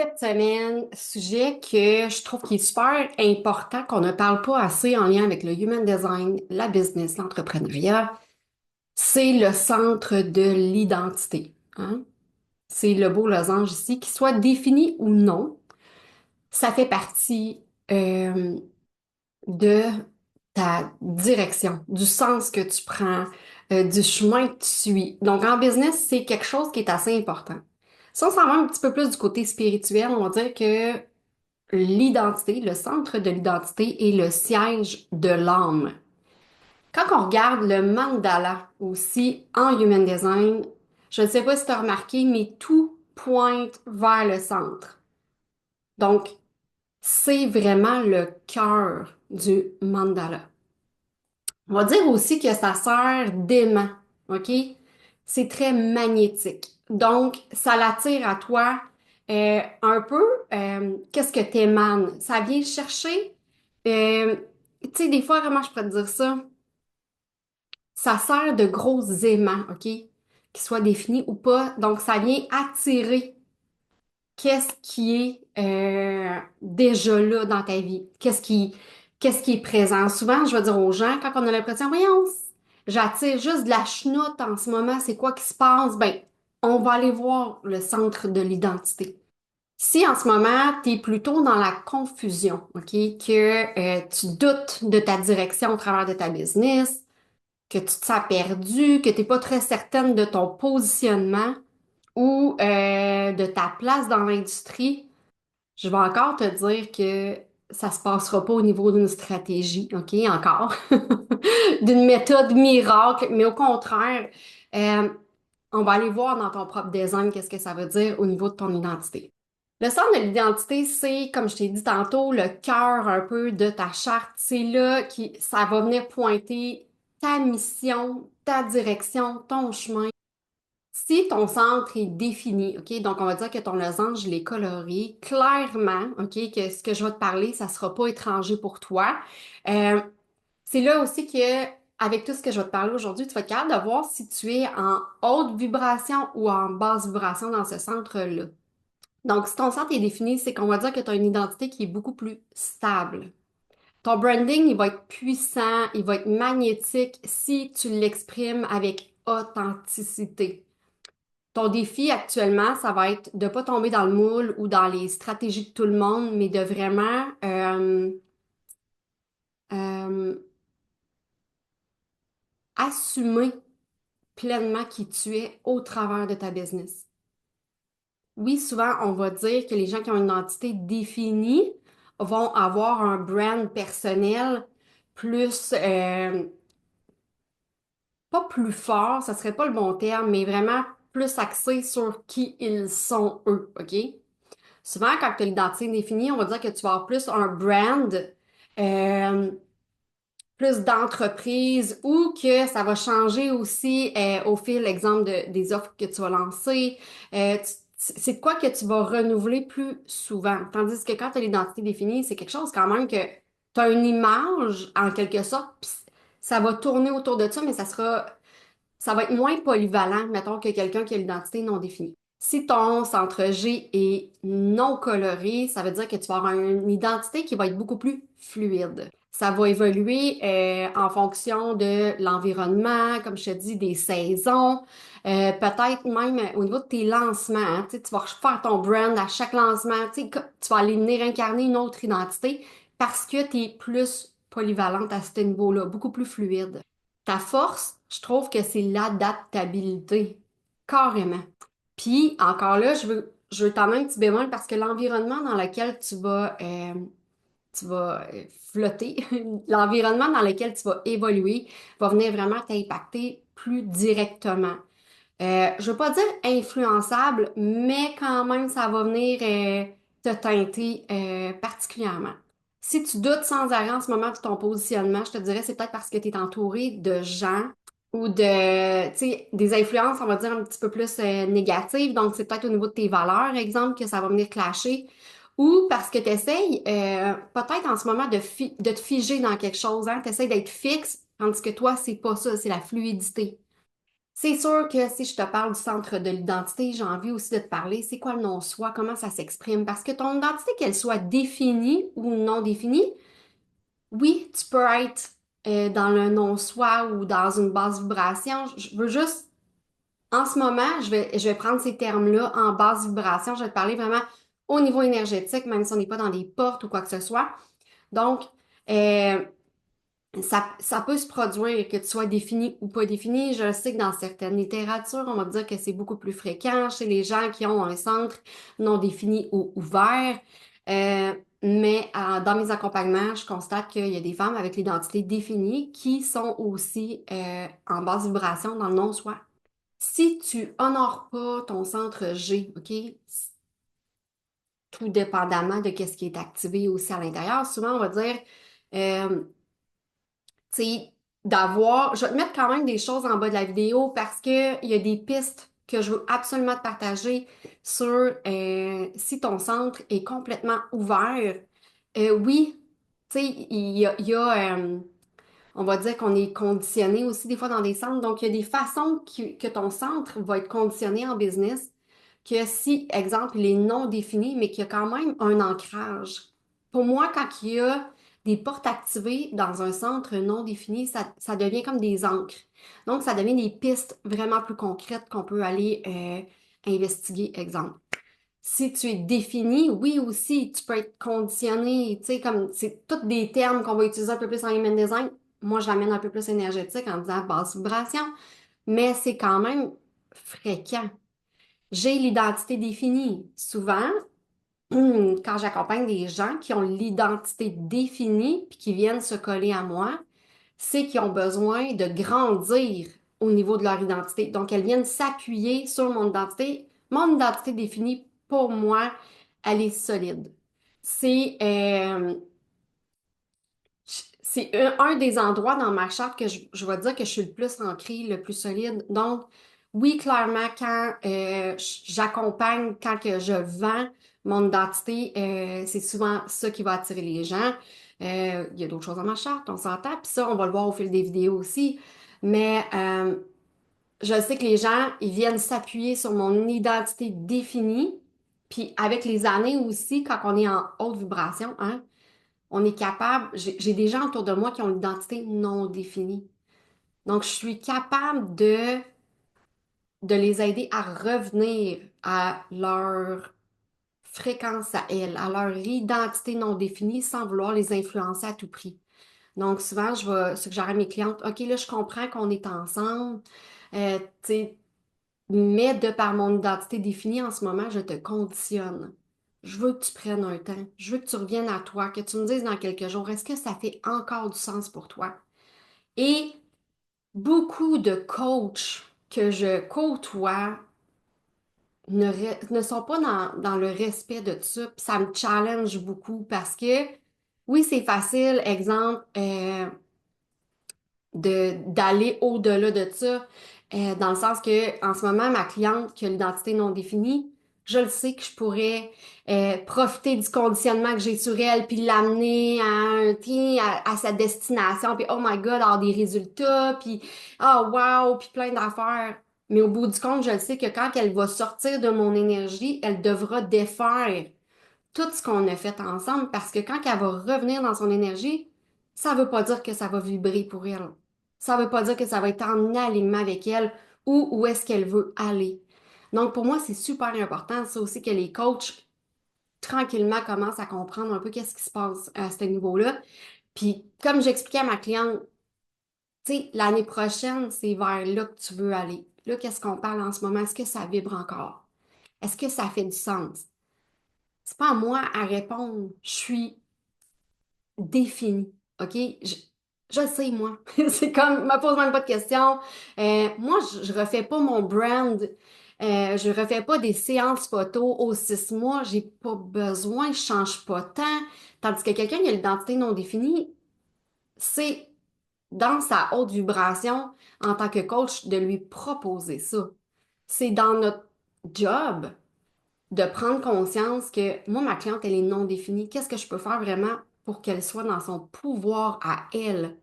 Cette semaine, sujet que je trouve qui est super important, qu'on ne parle pas assez en lien avec le human design, la business, l'entrepreneuriat, c'est le centre de l'identité, hein. C'est le beau losange ici, qu'il soit défini ou non, ça fait partie de ta direction, du sens que tu prends, du chemin que tu suis. Donc en business, c'est quelque chose qui est assez important. Si on s'en va un petit peu plus du côté spirituel, on va dire que l'identité, le centre de l'identité est le siège de l'âme. Quand on regarde le mandala aussi en human design, je ne sais pas si tu as remarqué, mais tout pointe vers le centre. Donc, c'est vraiment le cœur du mandala. On va dire aussi que ça sert d'aimant, OK? C'est très magnétique. Donc, ça l'attire à toi un peu. Qu'est-ce que t'émanes? Ça vient chercher, euh, tu sais, des fois, comment je pourrais te dire ça? Ça sert de gros aimants, OK? Qu'ils soient définis ou pas. Donc, ça vient attirer qu'est-ce qui est déjà là dans ta vie? Qu'est-ce qui est présent? Souvent, je vais dire aux gens, quand on a l'impression, voyons, j'attire juste de la chenoute en ce moment, c'est quoi qui se passe? Ben, on va aller voir le centre de l'identité. Si en ce moment, tu es plutôt dans la confusion, OK, que tu doutes de ta direction au travers de ta business, que tu te sens perdu, que tu n'es pas très certaine de ton positionnement ou de ta place dans l'industrie, je vais encore te dire que ça se passera pas au niveau d'une stratégie, OK, encore, d'une méthode miracle, mais au contraire, euh, on va aller voir dans ton propre design qu'est-ce que ça veut dire au niveau de ton identité. Le centre de l'identité, c'est, comme je t'ai dit tantôt, le cœur un peu de ta charte. C'est là qui, ça va venir pointer ta mission, ta direction, ton chemin. Si ton centre est défini, OK, donc on va dire que ton losange, je l'ai coloré clairement, OK, que ce que je vais te parler, ça sera pas étranger pour toi. Euh, c'est là aussi que, avec tout ce que je vais te parler aujourd'hui, tu vas être capable de voir si tu es en haute vibration ou en basse vibration dans ce centre-là. Donc, si ton centre est défini, c'est qu'on va dire que tu as une identité qui est beaucoup plus stable. Ton branding, il va être puissant, il va être magnétique si tu l'exprimes avec authenticité. Ton défi actuellement, ça va être de ne pas tomber dans le moule ou dans les stratégies de tout le monde, mais de vraiment euh, assumer pleinement qui tu es au travers de ta business. Oui, souvent, on va dire que les gens qui ont une identité définie vont avoir un brand personnel plus, pas plus fort, ça serait pas le bon terme, mais vraiment plus axé sur qui ils sont eux, OK? Souvent, quand tu as l'identité définie, on va dire que tu vas avoir plus un brand, euh, plus d'entreprise ou que ça va changer aussi au fil, exemple, des offres que tu vas lancer. C'est de quoi que tu vas renouveler plus souvent. Tandis que quand tu as l'identité définie, c'est quelque chose quand même que tu as une image en quelque sorte, puis ça va tourner autour de ça, mais ça va être moins polyvalent, mettons, que quelqu'un qui a l'identité non définie. Si ton centre G est non coloré, ça veut dire que tu vas avoir une identité qui va être beaucoup plus fluide. Ça va évoluer en fonction de l'environnement, comme je te dis, des saisons, peut-être même au niveau de tes lancements, hein. Tu sais, tu vas refaire ton brand à chaque lancement. Tu sais, tu vas aller venir incarner une autre identité parce que tu es plus polyvalente à ce niveau-là, beaucoup plus fluide. Ta force, je trouve que c'est l'adaptabilité, carrément. Puis, encore là, je veux t'en mettre un petit bémol parce que l'environnement dans lequel tu vas flotter, l'environnement dans lequel tu vas évoluer va venir vraiment t'impacter plus directement. Je veux pas dire influençable, mais quand même, ça va venir te teinter particulièrement. Si tu doutes sans arrêt en ce moment de ton positionnement, je te dirais c'est peut-être parce que tu es entouré de gens ou de, tu sais, des influences, on va dire, un petit peu plus négatives. Donc, c'est peut-être au niveau de tes valeurs, exemple, que ça va venir clasher. Ou parce que tu essayes peut-être en ce moment de te figer dans quelque chose, hein? Tu essaies d'être fixe, tandis que toi, c'est pas ça, c'est la fluidité. C'est sûr que si je te parle du centre de l'identité, j'ai envie aussi de te parler, c'est quoi le non-soi, comment ça s'exprime, parce que ton identité, qu'elle soit définie ou non définie, oui, tu peux être dans le non-soi ou dans une basse vibration. Je veux juste, en ce moment, je vais prendre ces termes-là en basse vibration. Je vais te parler vraiment au niveau énergétique, même si on n'est pas dans des portes ou quoi que ce soit. Donc, euh, ça peut se produire que tu sois défini ou pas défini. Je sais que dans certaines littératures, on va dire que c'est beaucoup plus fréquent chez les gens qui ont un centre non défini ou ouvert. Euh, mais dans mes accompagnements, je constate qu'il y a des femmes avec l'identité définie qui sont aussi en basse vibration dans le non-soi. Si tu honores pas ton centre G, OK, tout dépendamment de ce qui est activé aussi à l'intérieur, souvent on va dire, euh, tu sais, d'avoir. Je vais te mettre quand même des choses en bas de la vidéo parce qu'il y a des pistes que je veux absolument te partager sur si ton centre est complètement ouvert. Oui, tu sais, on va dire qu'on est conditionné aussi des fois dans des centres. Donc, il y a des façons que ton centre va être conditionné en business que si, exemple, il est non défini, mais qu'il y a quand même un ancrage. Pour moi, quand il y a des portes activées dans un centre non défini, ça devient comme des encres. Donc, ça devient des pistes vraiment plus concrètes qu'on peut aller investiguer, exemple. Si tu es défini, oui aussi, tu peux être conditionné, tu sais, comme c'est tous des termes qu'on va utiliser un peu plus en human design. Moi, je l'amène un peu plus énergétique en disant basse vibration, mais c'est quand même fréquent. J'ai l'identité définie. Souvent, quand j'accompagne des gens qui ont l'identité définie puis qui viennent se coller à moi, c'est qu'ils ont besoin de grandir au niveau de leur identité. Donc, elles viennent s'appuyer sur mon identité. Mon identité définie, pour moi, elle est solide. C'est c'est un des endroits dans ma charte que je vais dire que je suis le plus ancrée, le plus solide. Donc, oui, clairement, quand j'accompagne, quand que je vends mon identité, c'est souvent ça qui va attirer les gens. Il y a d'autres choses dans ma charte, on s'entend. Puis ça, on va le voir au fil des vidéos aussi. Mais je sais que les gens, ils viennent s'appuyer sur mon identité définie. Puis avec les années aussi, quand on est en haute vibration, hein, on est capable, j'ai des gens autour de moi qui ont l'identité non définie. Donc, je suis capable de les aider à revenir à leur fréquence à elles, à leur identité non définie sans vouloir les influencer à tout prix. Donc, souvent, je vais suggérer à mes clientes, OK, là, je comprends qu'on est ensemble, tu sais, mais de par mon identité définie en ce moment, je te conditionne. Je veux que tu prennes un temps. Je veux que tu reviennes à toi, que tu me dises dans quelques jours, est-ce que ça fait encore du sens pour toi? Et beaucoup de coachs que je côtoie ne sont pas dans le respect de ça. Puis ça me challenge beaucoup parce que, oui, c'est facile, exemple, d'aller au-delà de ça, dans le sens que en ce moment, ma cliente qui a l'identité non définie, je le sais que je pourrais profiter du conditionnement que j'ai sur elle, puis l'amener à sa destination, puis oh my God, avoir des résultats, puis oh wow, puis plein d'affaires. Mais au bout du compte, je le sais que quand elle va sortir de mon énergie, elle devra défaire tout ce qu'on a fait ensemble parce que quand elle va revenir dans son énergie, ça veut pas dire que ça va vibrer pour elle. Ça veut pas dire que ça va être en alignement avec elle ou où est-ce qu'elle veut aller. Donc pour moi, c'est super important, ça aussi que les coachs tranquillement commencent à comprendre un peu qu'est-ce qui se passe à ce niveau-là. Puis comme j'expliquais à ma cliente, tu sais, l'année prochaine, c'est vers là que tu veux aller. Là, qu'est-ce qu'on parle en ce moment? Est-ce que ça vibre encore? Est-ce que ça fait du sens? C'est pas à moi à répondre. Je suis définie. OK? Je le sais, moi. C'est comme, me pose même pas de questions. Moi, je refais pas mon brand. Je refais pas des séances photos aux 6 mois. J'ai pas besoin. Je change pas tant. Tandis que quelqu'un qui a l'identité non définie, c'est dans sa haute vibration en tant que coach de lui proposer ça. C'est dans notre job de prendre conscience que moi, ma cliente, elle est non définie. Qu'est-ce que je peux faire vraiment pour qu'elle soit dans son pouvoir à elle,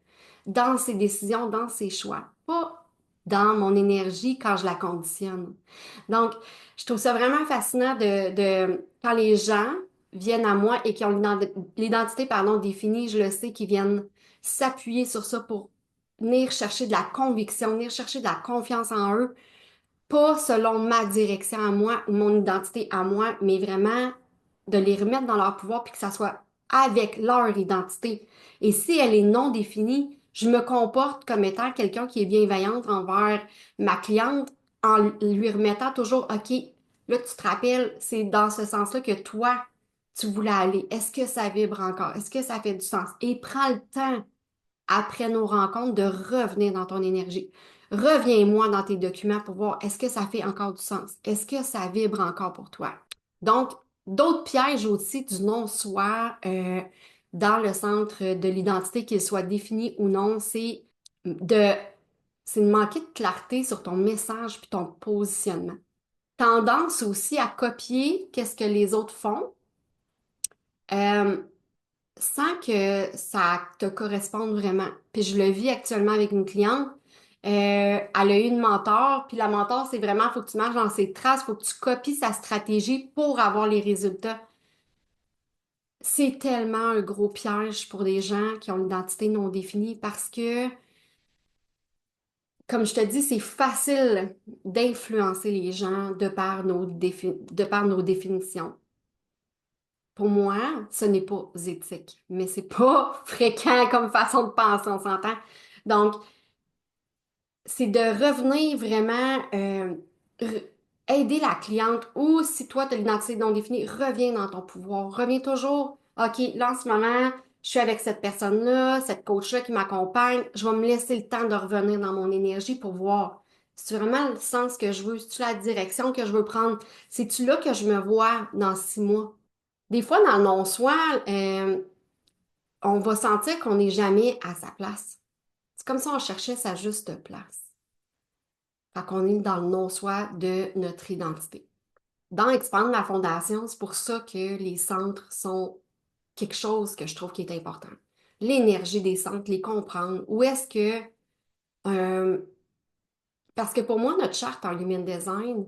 dans ses décisions, dans ses choix? Pas dans mon énergie quand je la conditionne. Donc, je trouve ça vraiment fascinant quand les gens viennent à moi et qui ont l'identité, pardon, définie, je le sais, qui viennent s'appuyer sur ça pour venir chercher de la conviction, venir chercher de la confiance en eux, pas selon ma direction à moi ou mon identité à moi, mais vraiment de les remettre dans leur pouvoir puis que ça soit avec leur identité. Et si elle est non définie, je me comporte comme étant quelqu'un qui est bienveillante envers ma cliente en lui remettant toujours, OK, là, tu te rappelles, c'est dans ce sens-là que toi, tu voulais aller. Est-ce que ça vibre encore? Est-ce que ça fait du sens? Et prends le temps après nos rencontres, de revenir dans ton énergie. Reviens-moi dans tes documents pour voir est-ce que ça fait encore du sens? Est-ce que ça vibre encore pour toi? Donc, d'autres pièges aussi du non-soi dans le centre de l'identité, qu'il soit défini ou non, de, c'est de manquer de clarté sur ton message puis ton positionnement. Tendance aussi à copier qu'est-ce que les autres font. Euh, Sans que ça te corresponde vraiment. Puis je le vis actuellement avec une cliente. Elle a eu une mentor, puis la mentor, c'est vraiment, faut que tu marches dans ses traces, faut que tu copies sa stratégie pour avoir les résultats. C'est tellement un gros piège pour des gens qui ont une identité non définie parce que, comme je te dis, c'est facile d'influencer les gens de par nos définitions. Pour moi, ce n'est pas éthique, mais c'est pas fréquent comme façon de penser, on s'entend. Donc, c'est de revenir vraiment re- aider la cliente ou si toi, tu as l'identité non définie, reviens dans ton pouvoir. Reviens toujours, OK, là en ce moment, je suis avec cette personne-là, cette coach-là qui m'accompagne, je vais me laisser le temps de revenir dans mon énergie pour voir. C'est vraiment le sens que je veux, c'est-tu la direction que je veux prendre, c'est-tu là que je me vois dans 6 mois? Des fois, dans le non-soi, on va sentir qu'on n'est jamais à sa place. C'est comme si on cherchait sa juste place. Fait qu'on est dans le non-soi de notre identité. Dans Expandre la Fondation, c'est pour ça que les centres sont quelque chose que je trouve qui est important. L'énergie des centres, les comprendre. Où est-ce que... euh, parce que pour moi, notre charte en Human Design,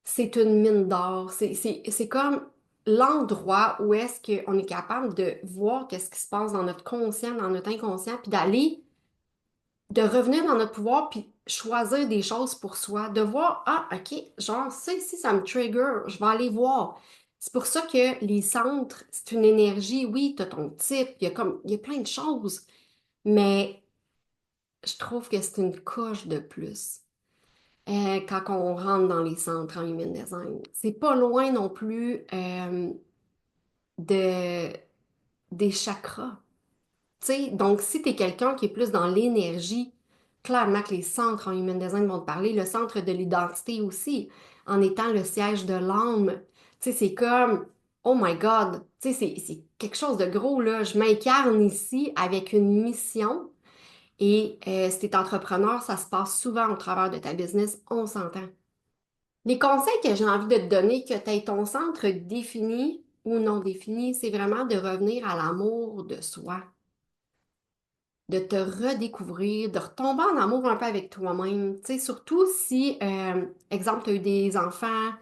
c'est une mine d'or. C'est comme l'endroit où est-ce qu'on est capable de voir qu'est-ce qui se passe dans notre conscient, dans notre inconscient, puis de revenir dans notre pouvoir, puis choisir des choses pour soi, de voir, ah, OK, genre, ça ici, ça me trigger, je vais aller voir. C'est pour ça que les centres, c'est une énergie, oui, tu as ton type, il y a plein de choses, mais je trouve que c'est une coche de plus. Quand on rentre dans les centres en human design. C'est pas loin non plus de, des chakras. Tu sais, donc si tu es quelqu'un qui est plus dans l'énergie, clairement que les centres en human design vont te parler. Le centre de l'identité aussi, en étant le siège de l'âme. Tu sais, c'est comme, oh my God, tu sais, c'est quelque chose de gros, là. Je m'incarne ici avec une mission. Et si tu es entrepreneur, ça se passe souvent au travers de ta business, on s'entend. Les conseils que j'ai envie de te donner, que tu aies ton centre défini ou non défini, c'est vraiment de revenir à l'amour de soi, de te redécouvrir, de retomber en amour un peu avec toi-même. Tu sais, surtout si, exemple, tu as eu des enfants,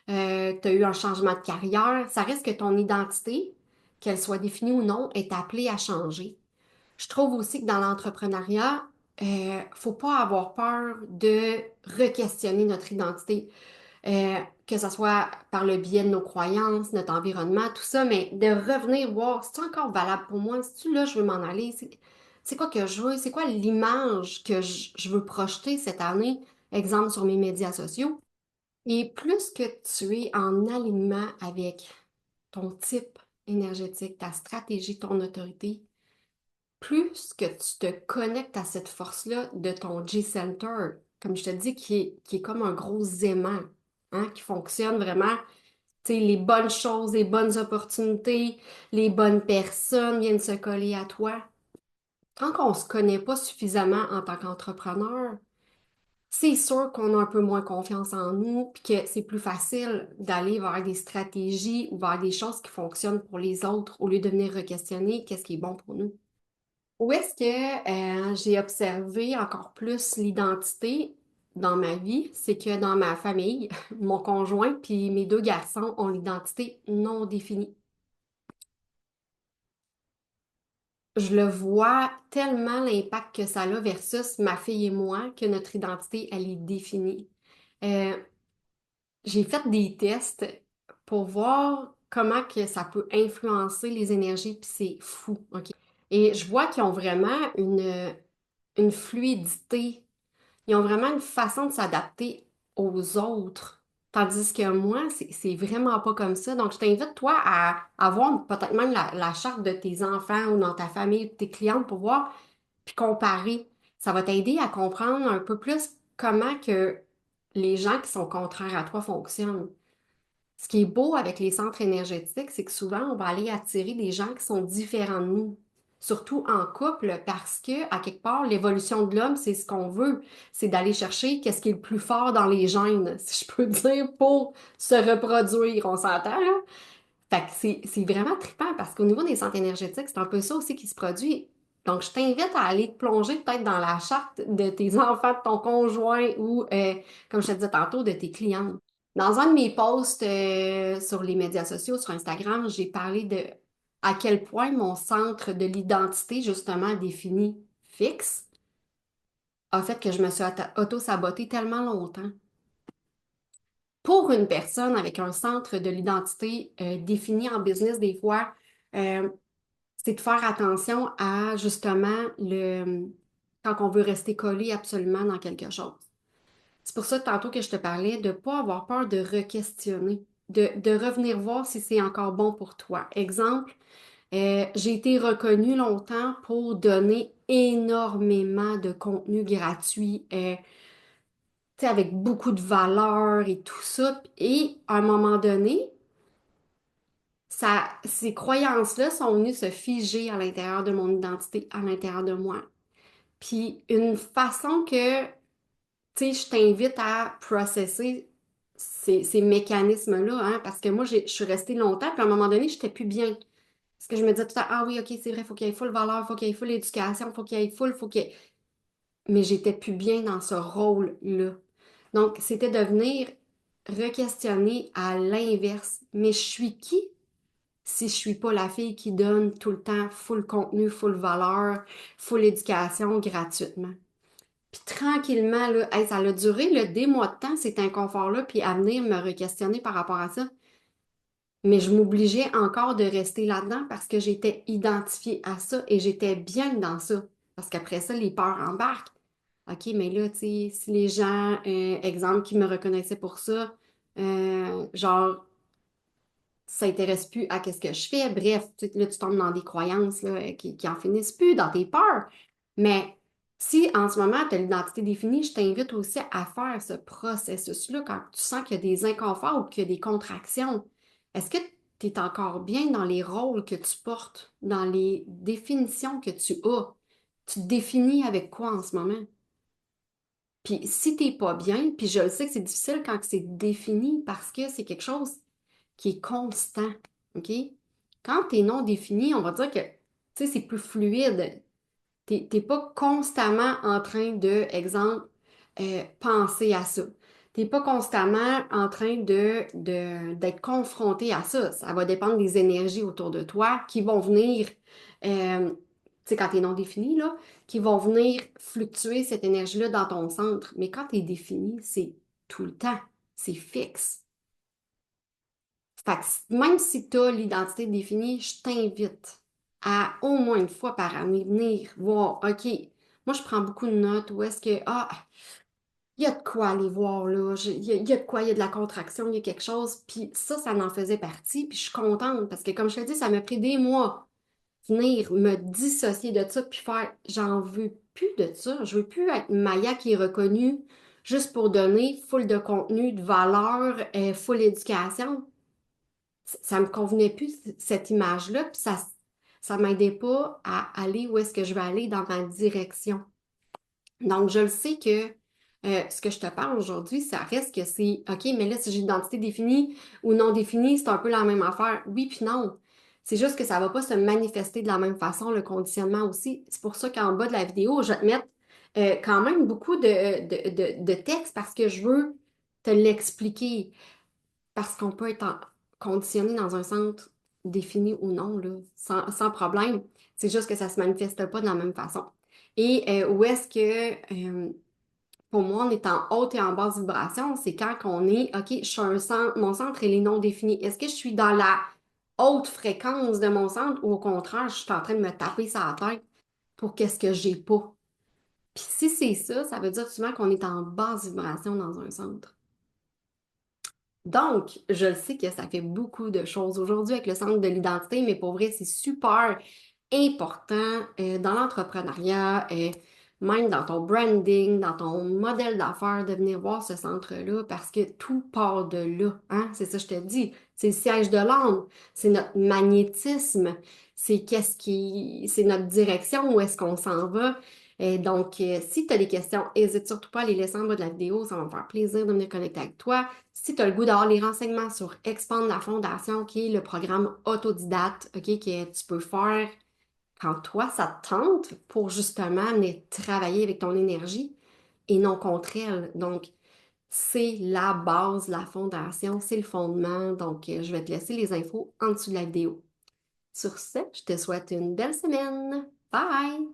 tu as eu un changement de carrière, ça reste que ton identité, qu'elle soit définie ou non, est appelée à changer. Je trouve aussi que dans l'entrepreneuriat, faut pas avoir peur de re-questionner notre identité. Que ce soit par le biais de nos croyances, notre environnement, tout ça, mais de revenir voir, c'est encore valable pour moi? C'est-tu là je veux m'en aller? C'est quoi que je veux? C'est quoi l'image que je veux projeter cette année? Exemple sur mes médias sociaux. Et plus que tu es en alignement avec ton type énergétique, ta stratégie, ton autorité, plus que tu te connectes à cette force-là de ton G-Center, comme je te dis, qui est comme un gros aimant, hein, qui fonctionne vraiment, tu sais, les bonnes choses, les bonnes opportunités, les bonnes personnes viennent se coller à toi. Quand on ne se connaît pas suffisamment en tant qu'entrepreneur, c'est sûr qu'on a un peu moins confiance en nous, puis que c'est plus facile d'aller vers des stratégies ou vers des choses qui fonctionnent pour les autres au lieu de venir re-questionner qu'est-ce qui est bon pour nous. Où est-ce que j'ai observé encore plus l'identité dans ma vie? C'est que dans ma famille, mon conjoint puis mes deux garçons ont l'identité non définie. Je le vois tellement l'impact que ça a versus ma fille et moi que notre identité, elle est définie. Euh, j'ai fait des tests pour voir comment que ça peut influencer les énergies, puis c'est fou, OK? Et je vois qu'ils ont vraiment une fluidité. Ils ont vraiment une façon de s'adapter aux autres. Tandis que moi, c'est vraiment pas comme ça. Donc, je t'invite, toi, à avoir peut-être même la charte de tes enfants ou dans ta famille, de tes clientes pour voir, puis comparer. Ça va t'aider à comprendre un peu plus comment que les gens qui sont contraires à toi fonctionnent. Ce qui est beau avec les centres énergétiques, c'est que souvent, on va aller attirer des gens qui sont différents de nous, surtout en couple, parce que, à quelque part, l'évolution de l'homme, c'est ce qu'on veut, c'est d'aller chercher qu'est-ce qui est le plus fort dans les gènes, si je peux dire, pour se reproduire. On s'entend, là? Fait que c'est vraiment trippant parce qu'au niveau des centres énergétiques, c'est un peu ça aussi qui se produit. Donc, je t'invite à aller te plonger peut-être dans la charte de tes enfants, de ton conjoint ou, comme je te disais tantôt, de tes clients. Dans un de mes posts sur les médias sociaux, sur Instagram, j'ai parlé de à quel point mon centre de l'identité, justement défini fixe, a fait que je me suis auto-sabotée tellement longtemps. Pour une personne avec un centre de l'identité défini en business, des fois, euh, c'est de faire attention à justement quand on veut rester collé absolument dans quelque chose. C'est pour ça tantôt que je te parlais de ne pas avoir peur de re-questionner, de revenir voir si c'est encore bon pour toi. Exemple, j'ai été reconnue longtemps pour donner énormément de contenu gratuit, tu sais, avec beaucoup de valeur et tout ça. Et à un moment donné, ces croyances-là sont venues se figer à l'intérieur de mon identité, à l'intérieur de moi. Puis une façon que tu sais, je t'invite à processer ces mécanismes-là, hein, parce que moi, je suis restée longtemps, puis à un moment donné, je n'étais plus bien. Parce que je me disais tout le temps, ah oui, ok, c'est vrai, faut qu'il y ait full valeur, faut qu'il y ait full éducation, faut qu'il y ait full, faut qu'il y ait... Mais j'étais plus bien dans ce rôle-là. Donc, c'était de venir re-questionner à l'inverse. Mais je suis qui si je suis pas la fille qui donne tout le temps full contenu, full valeur, full éducation gratuitement? Puis tranquillement, là, hey, ça a duré des mois de temps, cet inconfort-là, puis à venir me re-questionner par rapport à ça. Mais je m'obligeais encore de rester là-dedans parce que j'étais identifiée à ça et j'étais bien dans ça. Parce qu'après ça, les peurs embarquent. OK, mais là, tu sais, si les gens, exemple, qui me reconnaissaient pour ça, genre, ça s'intéresse plus à qu'est-ce que je fais. Bref, là, tu tombes dans des croyances là, qui en finissent plus, dans tes peurs. Mais si en ce moment, tu as l'identité définie, je t'invite aussi à faire ce processus-là quand tu sens qu'il y a des inconforts ou qu'il y a des contractions. Est-ce que tu es encore bien dans les rôles que tu portes, dans les définitions que tu as? Tu te définis avec quoi en ce moment? Puis si t'es pas bien, puis je le sais que c'est difficile quand c'est défini parce que c'est quelque chose qui est constant, OK? Quand tu es non défini, on va dire que, tu sais, c'est plus fluide. T'es pas constamment en train de, exemple, penser à ça. T'es pas constamment en train d'être confronté à ça. Ça va dépendre des énergies autour de toi qui vont venir, tu sais, quand t'es non défini, là, qui vont venir fluctuer cette énergie-là dans ton centre. Mais quand t'es défini, c'est tout le temps. C'est fixe. Fait que même si tu as l'identité définie, je t'invite à au moins une fois par année venir voir, OK, moi je prends beaucoup de notes où est-ce que, ah, il y a de quoi aller voir là, il y a de quoi, il y a de la contraction, il y a quelque chose, puis ça en faisait partie, puis je suis contente parce que comme je te dis, ça m'a pris des mois venir me dissocier de ça, puis faire, j'en veux plus de ça, je veux plus être Maya qui est reconnue juste pour donner full de contenu, de valeur, full éducation. Ça me convenait plus, cette image-là, puis ça m'aidait pas à aller où est-ce que je vais aller dans ma direction. Donc, je le sais que ce que je te parle aujourd'hui, ça reste que c'est OK, mais là, si j'ai une identité définie ou non définie, c'est un peu la même affaire. Oui, puis non. C'est juste que ça va pas se manifester de la même façon, le conditionnement aussi. C'est pour ça qu'en bas de la vidéo, je vais te mettre quand même beaucoup de texte parce que je veux te l'expliquer. Parce qu'on peut être conditionné dans un centre défini ou non, là, sans problème. C'est juste que ça se manifeste pas de la même façon. Et où est-ce que, pour moi, on est en haute et en basse vibration, c'est quand on est, OK, je suis un centre, mon centre, il est non défini. Est-ce que je suis dans la haute fréquence de mon centre ou au contraire, je suis en train de me taper sur la tête pour qu'est-ce que j'ai pas? Puis si c'est ça, ça veut dire souvent qu'on est en basse vibration dans un centre. Donc, je le sais que ça fait beaucoup de choses aujourd'hui avec le centre de l'identité, mais pour vrai, c'est super important dans l'entrepreneuriat, même dans ton branding, dans ton modèle d'affaires, de venir voir ce centre-là parce que tout part de là, hein? C'est ça que je te dis. C'est le siège de l'âme, c'est notre magnétisme, c'est notre direction, où est-ce qu'on s'en va. Et donc, si tu as des questions, n'hésite surtout pas à les laisser en bas de la vidéo, ça va me faire plaisir de venir connecter avec toi. Si tu as le goût d'avoir les renseignements sur Expand la Fondation, qui est le programme autodidacte, OK, que tu peux faire quand toi, ça te tente pour justement venir travailler avec ton énergie et non contre elle. Donc, c'est la base, la fondation, c'est le fondement. Donc, je vais te laisser les infos en dessous de la vidéo. Sur ce, je te souhaite une belle semaine. Bye!